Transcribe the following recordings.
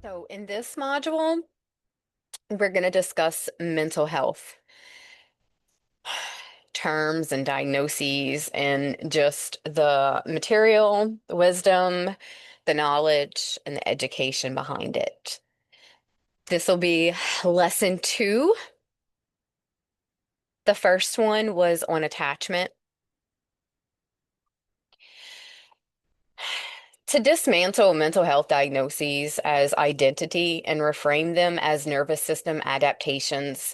So, in this module, we're going to discuss mental health terms and diagnoses and just the material, the wisdom, the knowledge, and the education behind it. This will be lesson two. The first one was on attachment. To dismantle mental health diagnoses as identity and reframe them as nervous system adaptations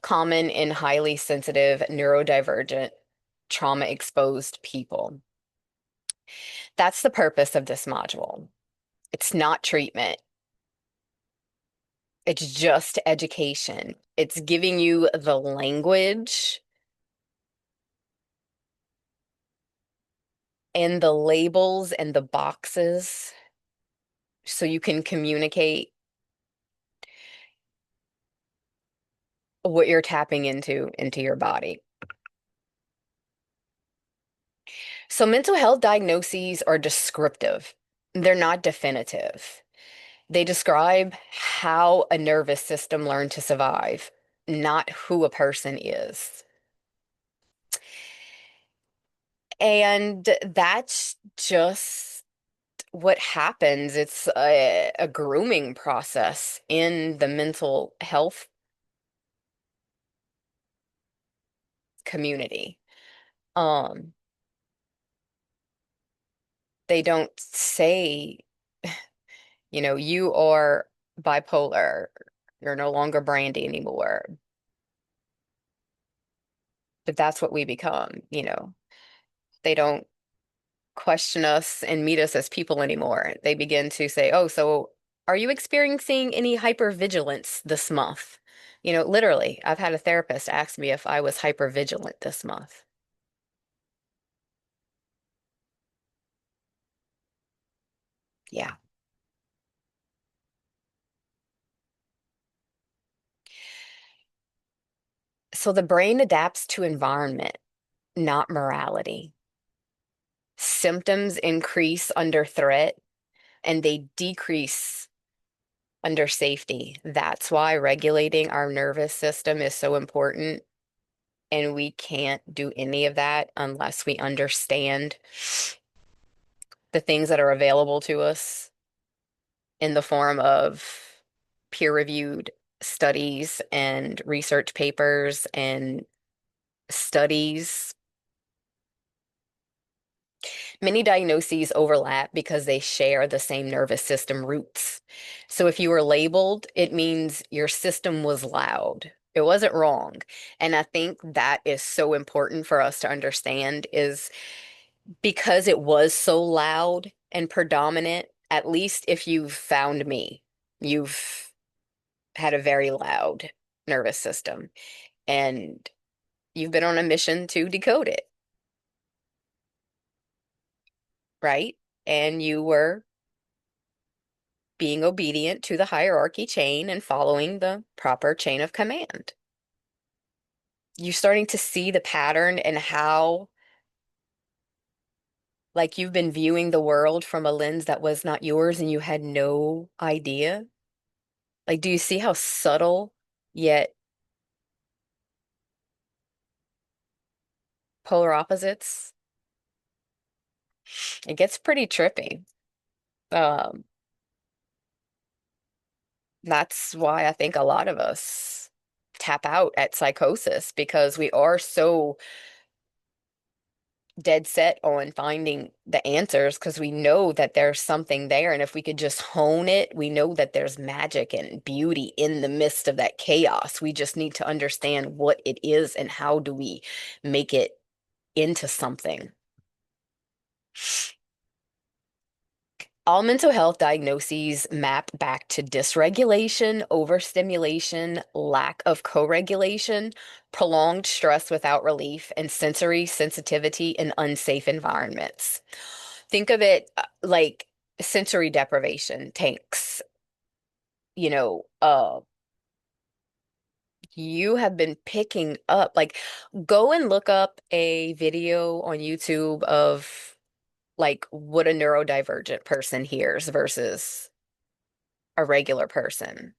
common in highly sensitive, neurodivergent, trauma exposed people. That's the purpose of this module. It's not treatment, it's just education. It's giving you the language and the labels and the boxes so you can communicate what you're tapping into your body. So mental health diagnoses are descriptive. They're not definitive. They describe how a nervous system learned to survive, not who a person is. And that's just what happens. It's a grooming process in the mental health community. Um, they don't say, you are bipolar, you're no longer Brandy anymore, but that's what we become. They don't question us and meet us as people anymore. They begin to say, "Oh, so are you experiencing any hypervigilance this month?" Literally, I've had a therapist ask me if I was hypervigilant this month. Yeah. So the brain adapts to environment, not morality. Symptoms increase under threat and they decrease under safety. That's why regulating our nervous system is so important. And we can't do any of that unless we understand the things that are available to us in the form of peer-reviewed studies and research papers and studies. Many diagnoses overlap because they share the same nervous system roots. So if you were labeled, it means your system was loud. It wasn't wrong. And I think that is so important for us to understand is because it was so loud and predominant, at least if you've found me, you've had a very loud nervous system and you've been on a mission to decode it, right? And you were being obedient to the hierarchy chain and following the proper chain of command. You're starting to see the pattern and how, like, you've been viewing the world from a lens that was not yours and you had no idea. Like, do you see how subtle yet polar opposites? It gets pretty trippy. Um, that's why I think a lot of us tap out at psychosis because we are so dead set on finding the answers because we know that there's something there. And if we could just hone it, we know that there's magic and beauty in the midst of that chaos. We just need to understand what it is and how do we make it into something. All mental health diagnoses map back to dysregulation, overstimulation, lack of co-regulation, prolonged stress without relief, and sensory sensitivity in unsafe environments. Think of it like sensory deprivation tanks. You know, uh, you have been picking up, like, go and look up a video on YouTube of like what a neurodivergent person hears versus a regular person.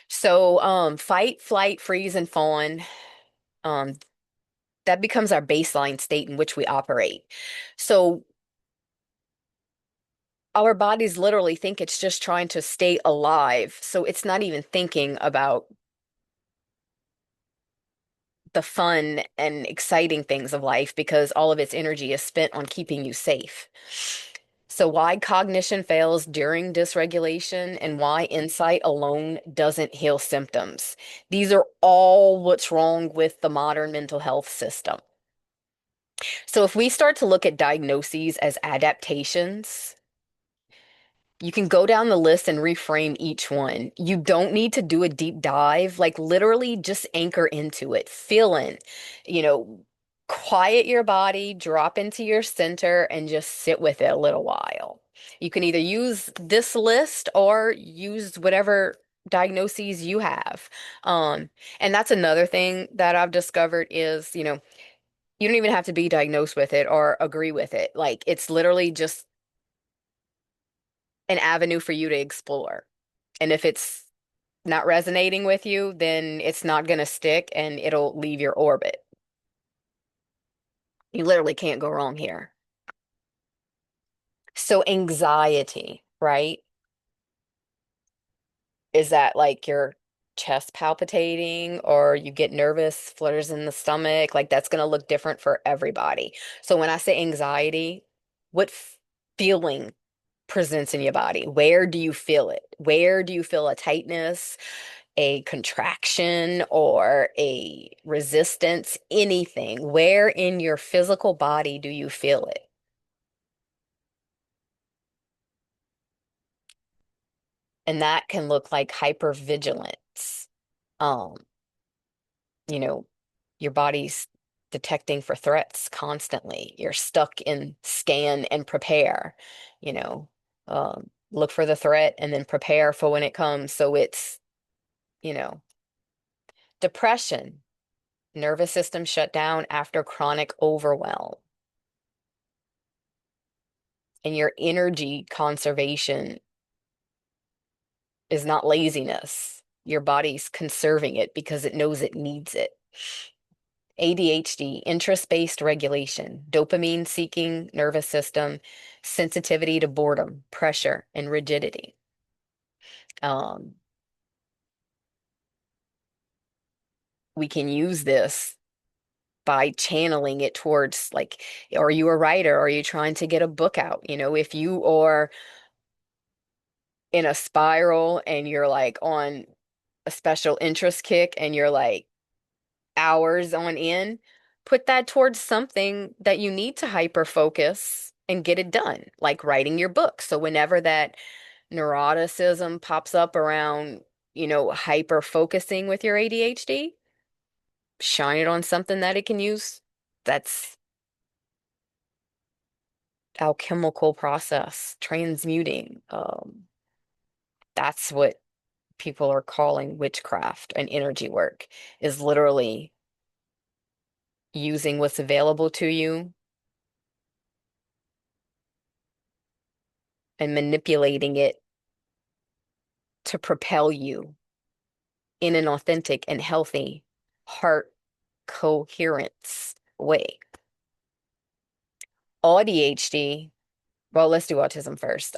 So, fight, flight, freeze, and fawn, um, that becomes our baseline state in which we operate. So our bodies literally think it's just trying to stay alive. So it's not even thinking about the fun and exciting things of life because all of its energy is spent on keeping you safe. So why cognition fails during dysregulation and why insight alone doesn't heal symptoms. These are all what's wrong with the modern mental health system. So if we start to look at diagnoses as adaptations, you can go down the list and reframe each one. You don't need to do a deep dive, like literally just anchor into it, feel in, you know, quiet your body, drop into your center, and just sit with it a little while. You can either use this list or use whatever diagnoses you have. Um, and that's another thing that I've discovered is, you don't even have to be diagnosed with it or agree with it. Like it's literally just an avenue for you to explore. And if it's not resonating with you, then it's not going to stick and it'll leave your orbit. You literally can't go wrong here. So, anxiety, right? Is that like your chest palpitating or you get nervous, flutters in the stomach? Like that's going to look different for everybody. So, when I say anxiety, what feeling presents in your body? Where do you feel it? Where do you feel a tightness, a contraction, or a resistance? Anything. Where in your physical body do you feel it? And that can look like hypervigilance. Um, you know, your body's detecting for threats constantly. You're stuck in scan and prepare, you know, look for the threat and then prepare for when it comes. So it's, you know, depression, nervous system shut down after chronic overwhelm, and your energy conservation is not laziness. Your body's conserving it because it knows it needs it. ADHD, interest-based regulation, dopamine seeking nervous system, sensitivity to boredom, pressure, and rigidity. Um, we can use this by channeling it towards like, are you a writer? Are you trying to get a book out? If you are in a spiral and you're like on a special interest kick and you're like hours on end, put that towards something that you need to hyper focus and get it done, like writing your book. So whenever that neuroticism pops up around, hyper focusing with your ADHD, shine it on something that it can use. That's alchemical process, transmuting. That's what people are calling witchcraft and energy work, is literally using what's available to you and manipulating it to propel you in an authentic and healthy heart coherence way. ADHD, well, let's do autism first.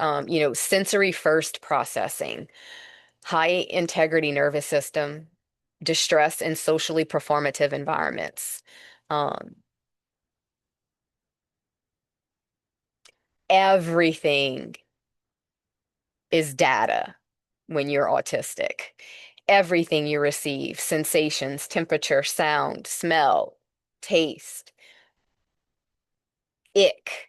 Sensory first processing, high integrity nervous system, distress in socially performative environments. Um, Everything is data when you're autistic. Everything you receive, sensations, temperature, sound, smell, taste, ick.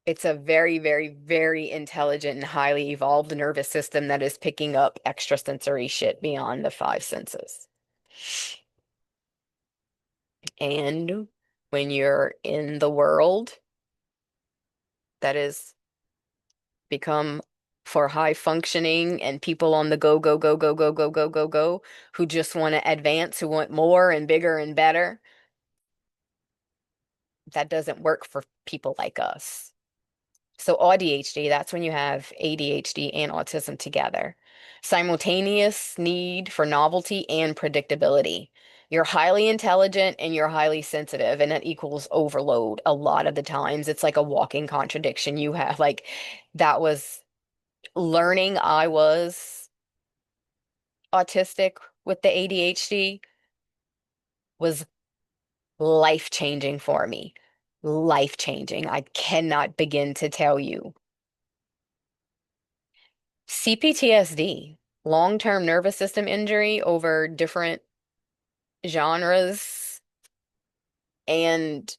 It's a very, very, very intelligent and highly evolved nervous system that is picking up extrasensory shit beyond the five senses. And when you're in the world that is become for high functioning and people on the go, go, go, go, go, go, go, go, go, who just want to advance, who want more and bigger and better, that doesn't work for people like us. So ADHD, that's when you have ADHD and autism together. Simultaneous need for novelty and predictability. You're highly intelligent and you're highly sensitive, and that equals overload a lot of the times. It's like a walking contradiction. You have like that was learning I was autistic with the ADHD was life-changing for me. Life-changing. I cannot begin to tell you. CPTSD, long-term nervous system injury over different genres and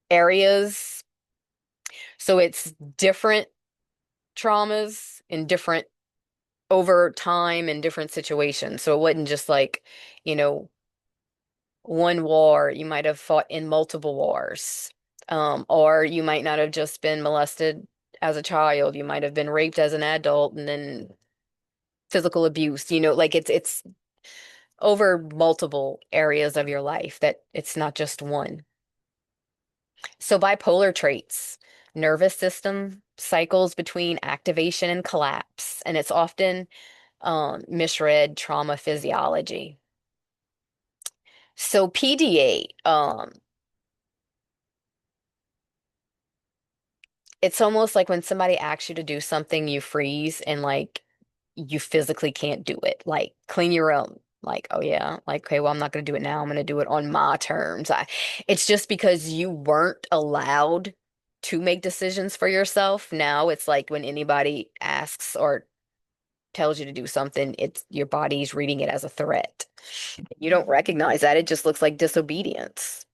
areas. So it's different traumas in different over time in different situations. So it wasn't just like, you know, one war. You might have fought in multiple wars. Or you might not have just been molested as a child. You might have been raped as an adult and then physical abuse. Like it's over multiple areas of your life that it's not just one. So bipolar traits, nervous system cycles between activation and collapse, and it's often misread trauma physiology. So PDA, it's almost like when somebody asks you to do something, you freeze and like you physically can't do it. Like clean your room. Like, oh yeah, like, okay, well, I'm not going to do it now. I'm going to do it on my terms. It's just because you weren't allowed to make decisions for yourself. Now it's like when anybody asks or tells you to do something, it's your body's reading it as a threat. You don't recognize that. It just looks like disobedience,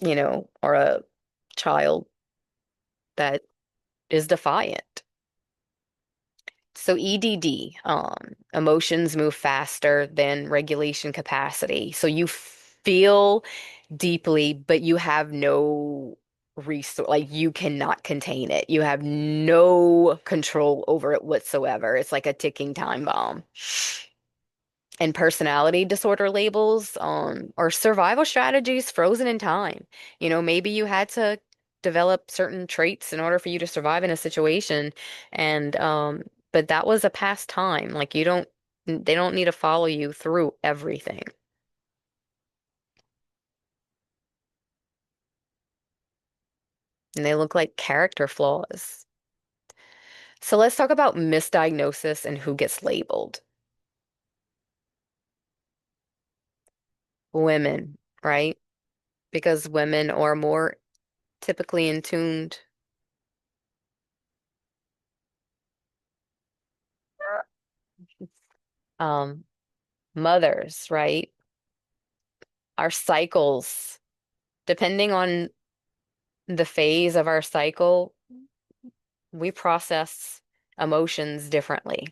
or a child that is defiant. So EDD, emotions move faster than regulation capacity. So you feel deeply, but you have no resource, like you cannot contain it. You have no control over it whatsoever. It's like a ticking time bomb. And personality disorder labels, or survival strategies frozen in time. Maybe you had to develop certain traits in order for you to survive in a situation. And but that was a past time. Like they don't need to follow you through everything. And they look like character flaws. So let's talk about misdiagnosis and who gets labeled. Women, right? Because women are more typically in tuned. Um, Mothers, right? Our cycles, depending on the phase of our cycle, we process emotions differently.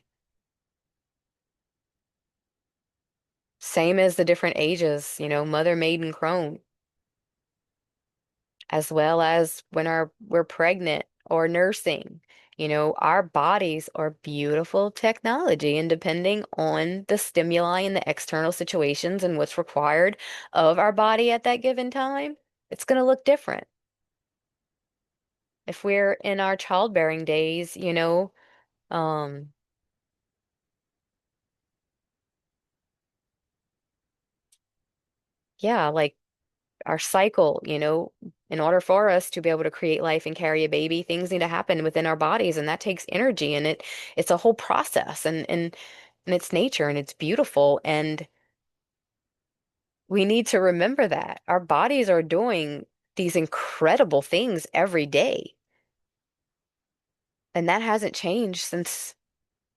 Same as the different ages, mother, maiden, crone, as well as when we're pregnant or nursing. Our bodies are beautiful technology, and depending on the stimuli and the external situations and what's required of our body at that given time, it's going to look different. If we're in our childbearing days, um, yeah, like our cycle, in order for us to be able to create life and carry a baby, things need to happen within our bodies, and that takes energy, and it's a whole process, and it's nature, and it's beautiful, and we need to remember that our bodies are doing these incredible things every day, and that hasn't changed since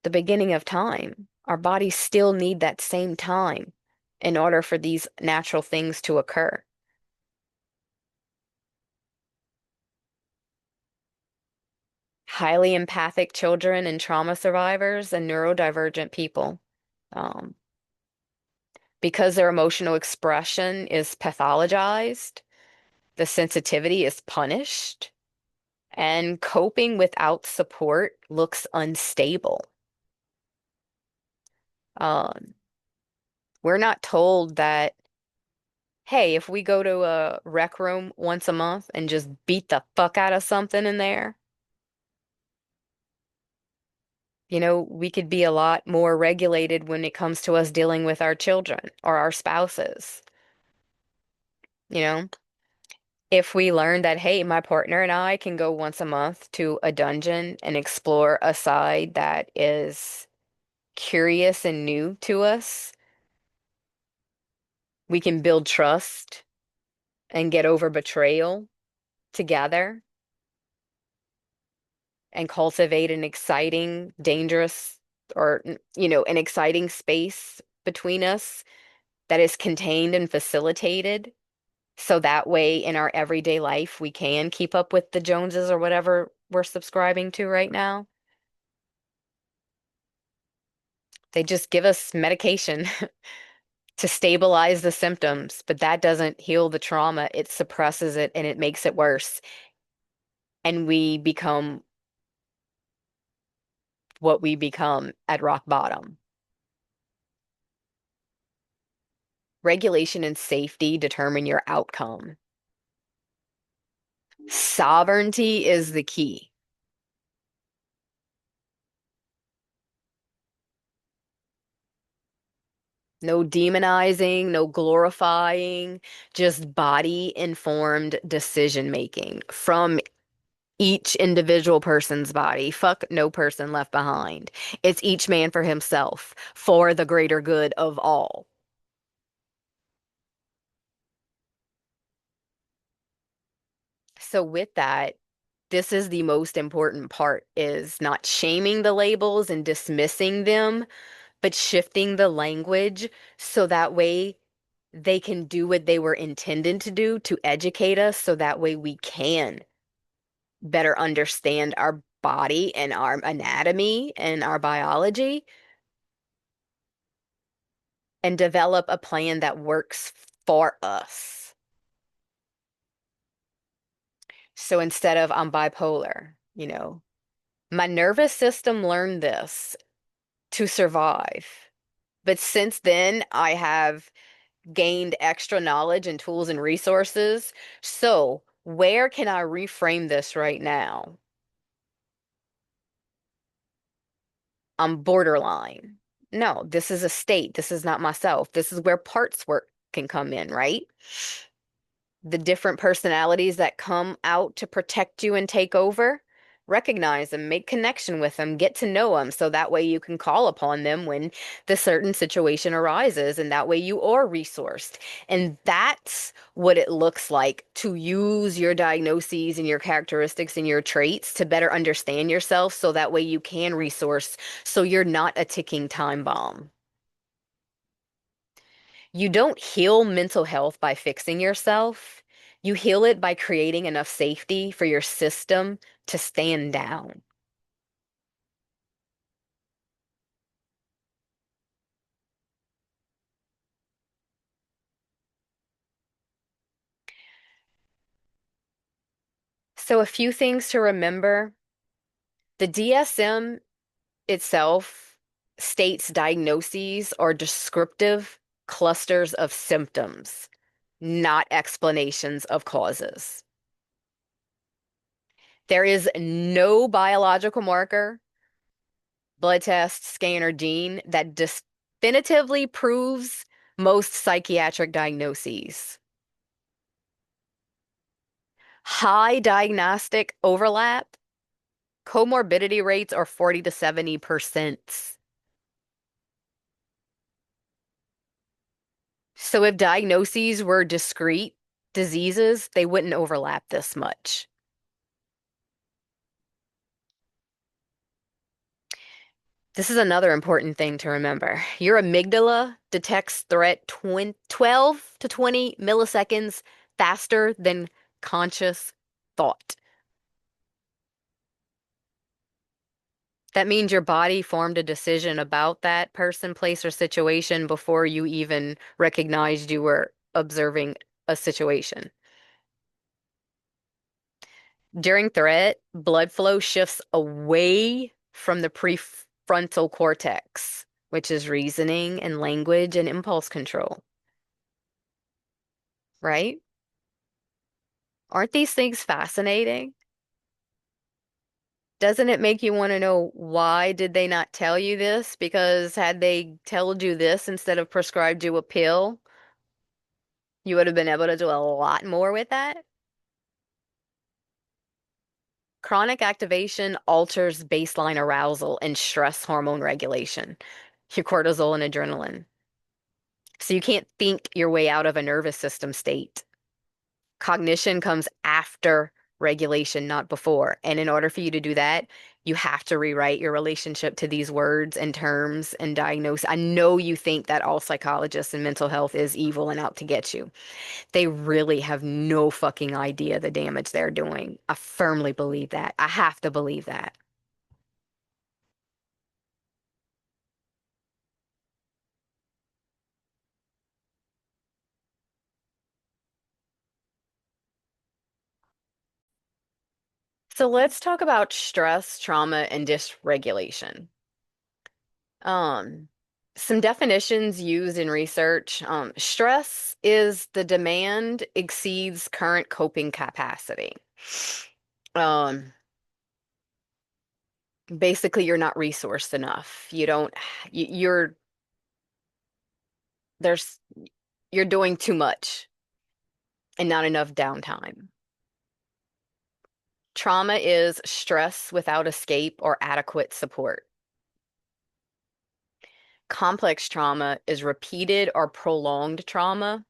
the beginning of time. Our bodies still need that same time in order for these natural things to occur. Highly empathic children and trauma survivors and neurodivergent people. Um, because their emotional expression is pathologized, the sensitivity is punished, and coping without support looks unstable. Um, we're not told that Hey, if we go to a rec room once a month and just beat the fuck out of something in there, we could be a lot more regulated when it comes to us dealing with our children or our spouses. You know, if we learn that, hey, my partner and I can go once a month to a dungeon and explore a side that is curious and new to us, we can build trust and get over betrayal together and cultivate an exciting, dangerous, or, an exciting space between us that is contained and facilitated. So that way, in our everyday life, we can keep up with the Joneses or whatever we're subscribing to right now. They just give us medication to stabilize the symptoms, but that doesn't heal the trauma. It suppresses it and it makes it worse. And we become what we become at rock bottom. Regulation and safety determine your outcome. Sovereignty is the key. No demonizing, no glorifying, just body-informed decision making from each individual person's body. Fuck no person left behind. It's each man for himself, for the greater good of all. So with that, this is the most important part is not shaming the labels and dismissing them, but shifting the language so that way they can do what they were intended to do to educate us so that way we can better understand our body and our anatomy and our biology and develop a plan that works for us. So instead of I'm bipolar, my nervous system learned this to survive. But since then, I have gained extra knowledge and tools and resources. So, where can I reframe this right now? I'm borderline. No, this is a state. This is not myself. This is where parts work can come in, right? The different personalities that come out to protect you and take over, recognize them, make connection with them, get to know them, so that way you can call upon them when the certain situation arises, and that way you are resourced. And that's what it looks like to use your diagnoses and your characteristics and your traits to better understand yourself, so that way you can resource, so you're not a ticking time bomb. You don't heal mental health by fixing yourself. You heal it by creating enough safety for your system to stand down. So, a few things to remember. The DSM itself states diagnoses are descriptive clusters of symptoms, not explanations of causes. There is no biological marker, blood test, scan, or gene that definitively proves most psychiatric diagnoses. High diagnostic overlap, comorbidity rates are 40 to 70%. So if diagnoses were discrete diseases, they wouldn't overlap this much. This is another important thing to remember. Your amygdala detects threat 12 to 20 milliseconds faster than conscious thought. That means your body formed a decision about that person, place, or situation before you even recognized you were observing a situation. During threat, blood flow shifts away from the prefrontal cortex, which is reasoning and language and impulse control. right? Aren't these things fascinating? Doesn't it make you want to know why did they not tell you this? Because had they told you this instead of prescribed you a pill, you would have been able to do a lot more with that. Chronic activation alters baseline arousal and stress hormone regulation, your cortisol and adrenaline. So you can't think your way out of a nervous system state. Cognition comes after regulation, not before. And in order for you to do that, you have to rewrite your relationship to these words and terms and diagnose. I know you think that all psychologists and mental health is evil and out to get you. They really have no fucking idea the damage they're doing. I firmly believe that. I have to believe that. So let's talk about stress, trauma, and dysregulation. Um, some definitions used in research. Stress is the demand exceeds current coping capacity. Um, basically, you're not resourced enough. You don't, you're, there's, you're doing too much and not enough downtime. Trauma is stress without escape or adequate support. Complex trauma is repeated or prolonged trauma,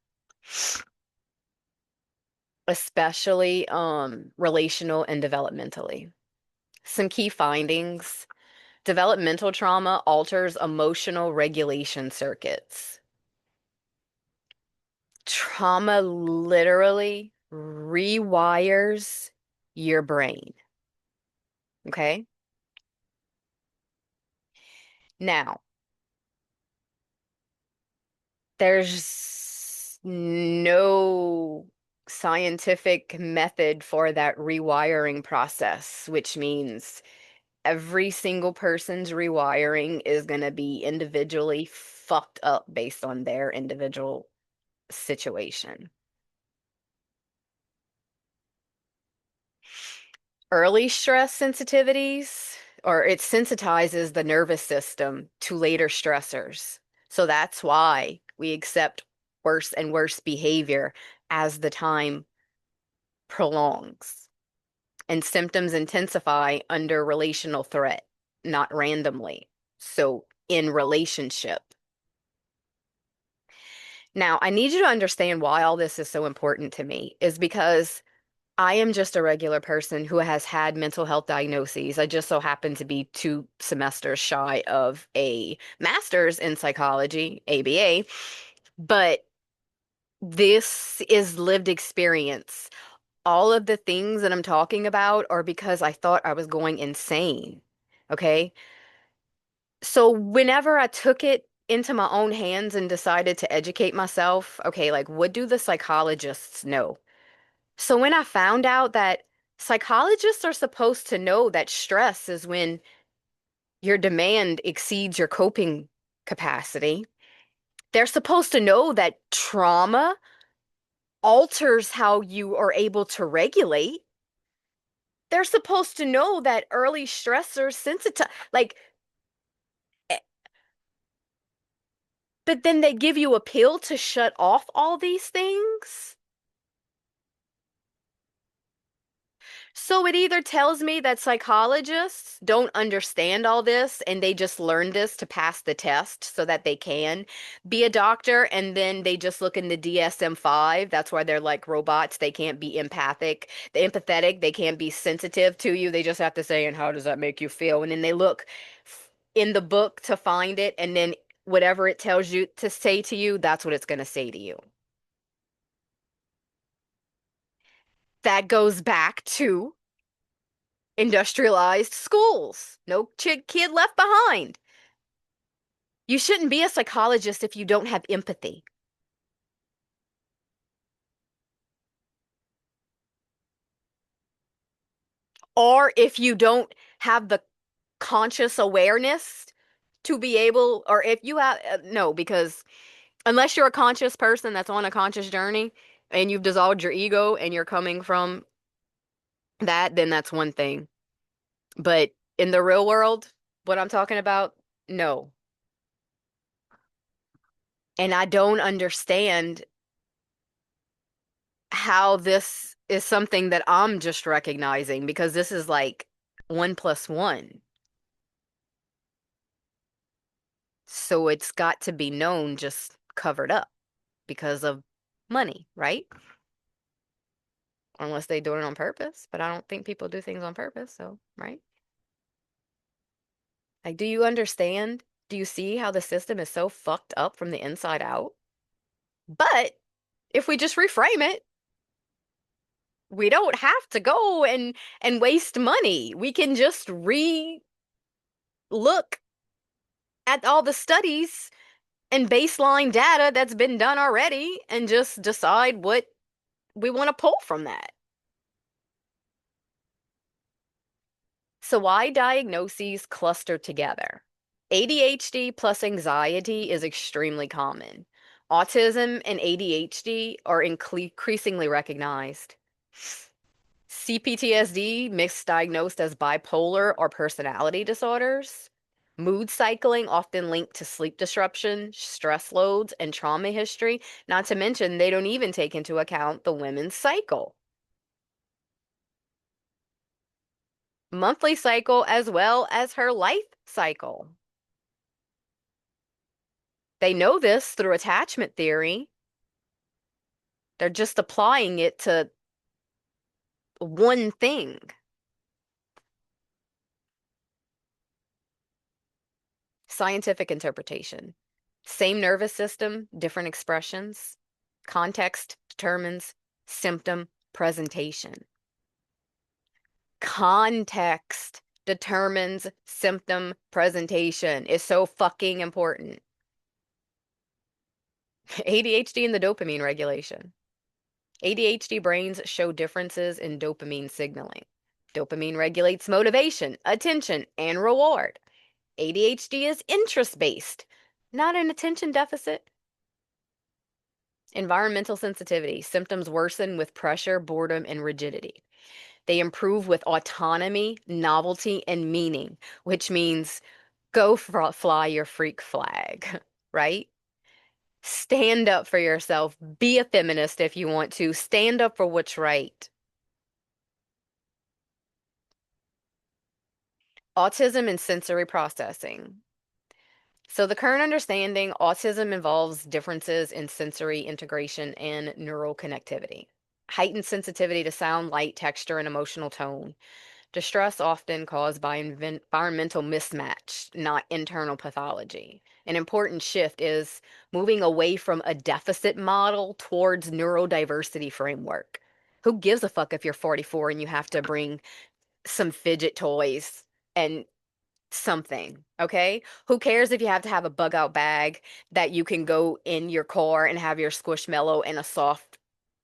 especially relational and developmentally. Some key findings. Developmental trauma alters emotional regulation circuits. Trauma literally rewires your brain. Okay? Now, there's no scientific method for that rewiring process, which means every single person's rewiring is going to be individually fucked up based on their individual situation. Early stress sensitivities, or it sensitizes the nervous system to later stressors. So that's why we accept worse and worse behavior as the time prolongs. And symptoms intensify under relational threat, not randomly. So in relationship. Now, I need you to understand why all this is so important to me is because I am just a regular person who has had mental health diagnoses. I just so happen to be 2 semesters shy of a master's in psychology, ABA, but this is lived experience. All of the things that I'm talking about are because I thought I was going insane. Okay. So whenever I took it into my own hands and decided to educate myself, okay, like what do the psychologists know? So when I found out that psychologists are supposed to know that stress is when your demand exceeds your coping capacity, they're supposed to know that trauma alters how you are able to regulate. They're supposed to know that early stressors sensitize, like, eh, but then they give you a pill to shut off all these things. So it either tells me that psychologists don't understand all this and they just learn this to pass the test so that they can be a doctor, and then they just look in the DSM-5. That's why they're like robots. They can't be empathic, the empathetic, they can't be sensitive to you. They just have to say, and how does that make you feel? And then they look in the book to find it, and then whatever it tells you to say to you, that's what it's going to say to you. That goes back to industrialized schools. No kid left behind. You shouldn't be a psychologist if you don't have empathy. Or if you don't have the conscious awareness to be able, or if you have, no, because unless you're a conscious person that's on a conscious journey, and you've dissolved your ego and you're coming from that, then that's one thing. But in the real world, what I'm talking about, no. And I don't understand how this is something that I'm just recognizing because this is like one plus one. So it's got to be known, just covered up because of money, right? Unless they do it on purpose. But I don't think people do things on purpose. So, right? Like, do you understand? Do you see how the system is so fucked up from the inside out? But if we just reframe it, we don't have to go and waste money. We can just re look at all the studies and baseline data that's been done already and just decide what we want to pull from that. So why diagnoses cluster together? ADHD plus anxiety is extremely common. Autism and ADHD are increasingly recognized. CPTSD, misdiagnosed as bipolar or personality disorders. Mood cycling, often linked to sleep disruption, stress loads, and trauma history. Not to mention, they don't even take into account the women's cycle, monthly cycle, as well as her life cycle. They know this through attachment theory. They're just applying it to one thing. Scientific interpretation. Same nervous system, different expressions. Context determines symptom presentation. Context determines symptom presentation is so fucking important. ADHD and the dopamine regulation. ADHD brains show differences in dopamine signaling. Dopamine regulates motivation, attention, and reward. ADHD is interest-based, not an attention deficit. Environmental sensitivity. Symptoms worsen with pressure, boredom, and rigidity. They improve with autonomy, novelty, and meaning, which means go fly your freak flag, right? Stand up for yourself. Be a feminist if you want to. Stand up for what's right. Autism and sensory processing. So, the current understanding, autism involves differences in sensory integration and neural connectivity. Heightened sensitivity to sound, light, texture, and emotional tone. Distress often caused by environmental mismatch, not internal pathology. An important shift is moving away from a deficit model towards neurodiversity framework. Who gives a fuck if you're 44 and you have to bring some fidget toys and something, okay? Who cares if you have to have a bug out bag that you can go in your car and have your squishmallow and a soft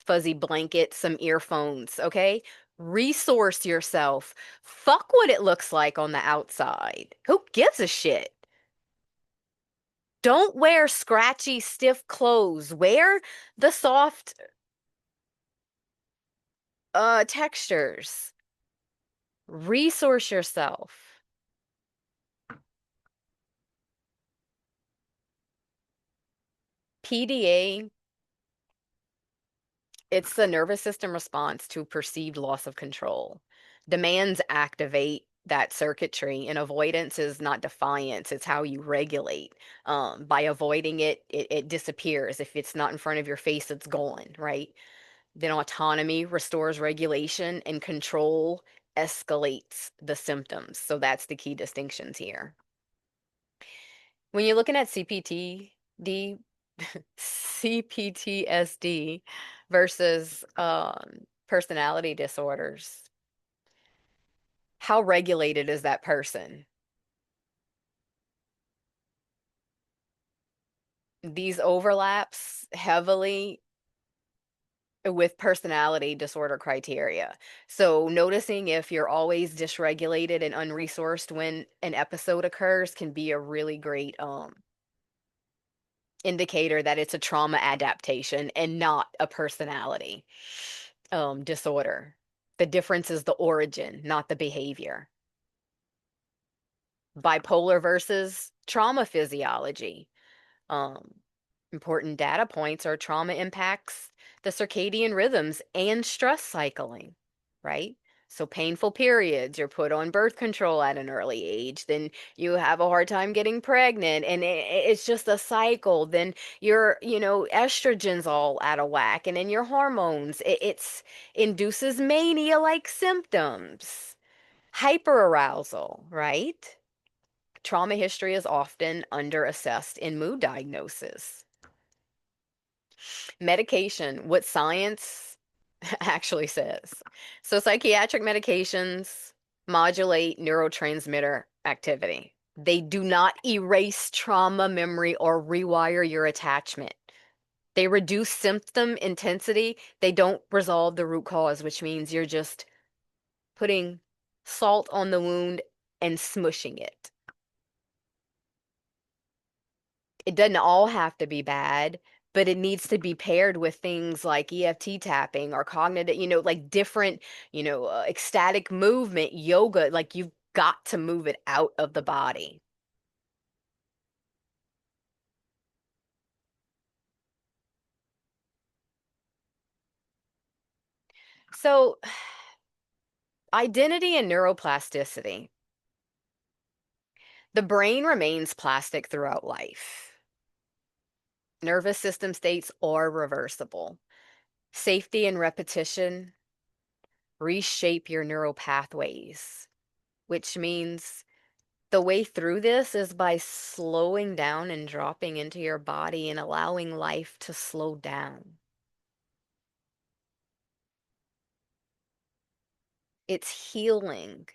fuzzy blanket, some earphones, okay? Resource yourself. Fuck what it looks like on the outside. Who gives a shit? Don't wear scratchy, stiff clothes. Wear the soft textures. Resource yourself. PDA, it's the nervous system response to perceived loss of control. Demands activate that circuitry, and avoidance is not defiance, it's how you regulate. By avoiding it, it disappears. If it's not in front of your face, it's gone, right? Then autonomy restores regulation, and control escalates the symptoms. So that's the key distinctions here. When you're looking at CPTD, CPTSD versus personality disorders, how regulated is that person? These overlaps heavily with personality disorder criteria. So noticing if you're always dysregulated and unresourced when an episode occurs can be a really great indicator that it's a trauma adaptation and not a personality disorder. The difference is the origin, not the behavior. Bipolar versus trauma physiology. Um, Important data points are trauma impacts the circadian rhythms and stress cycling, right? So painful periods, you're put on birth control at an early age, then you have a hard time getting pregnant, and it's just a cycle. Then estrogen's all out of whack, and then your hormones, it's induces mania-like symptoms, hyperarousal, right? Trauma history is often underassessed in mood diagnosis. Medication, what science actually says. So, psychiatric medications modulate neurotransmitter activity. They do not erase trauma memory or rewire your attachment. They reduce symptom intensity. They don't resolve the root cause, which means you're just putting salt on the wound and smushing it. It doesn't all have to be bad, but it needs to be paired with things like EFT tapping or cognitive, like different, ecstatic movement, yoga. Like you've got to move it out of the body. So, identity and neuroplasticity. The brain remains plastic throughout life. Nervous system states are reversible. Safety and repetition reshape your neural pathways, which means the way through this is by slowing down and dropping into your body and allowing life to slow down. It's healing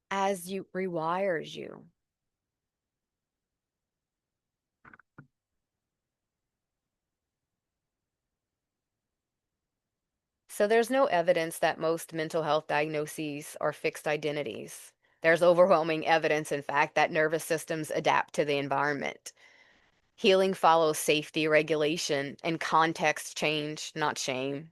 as you rewires you. So there's no evidence that most mental health diagnoses are fixed identities. There's overwhelming evidence, in fact, that nervous systems adapt to the environment. Healing follows safety regulation and context change, not shame.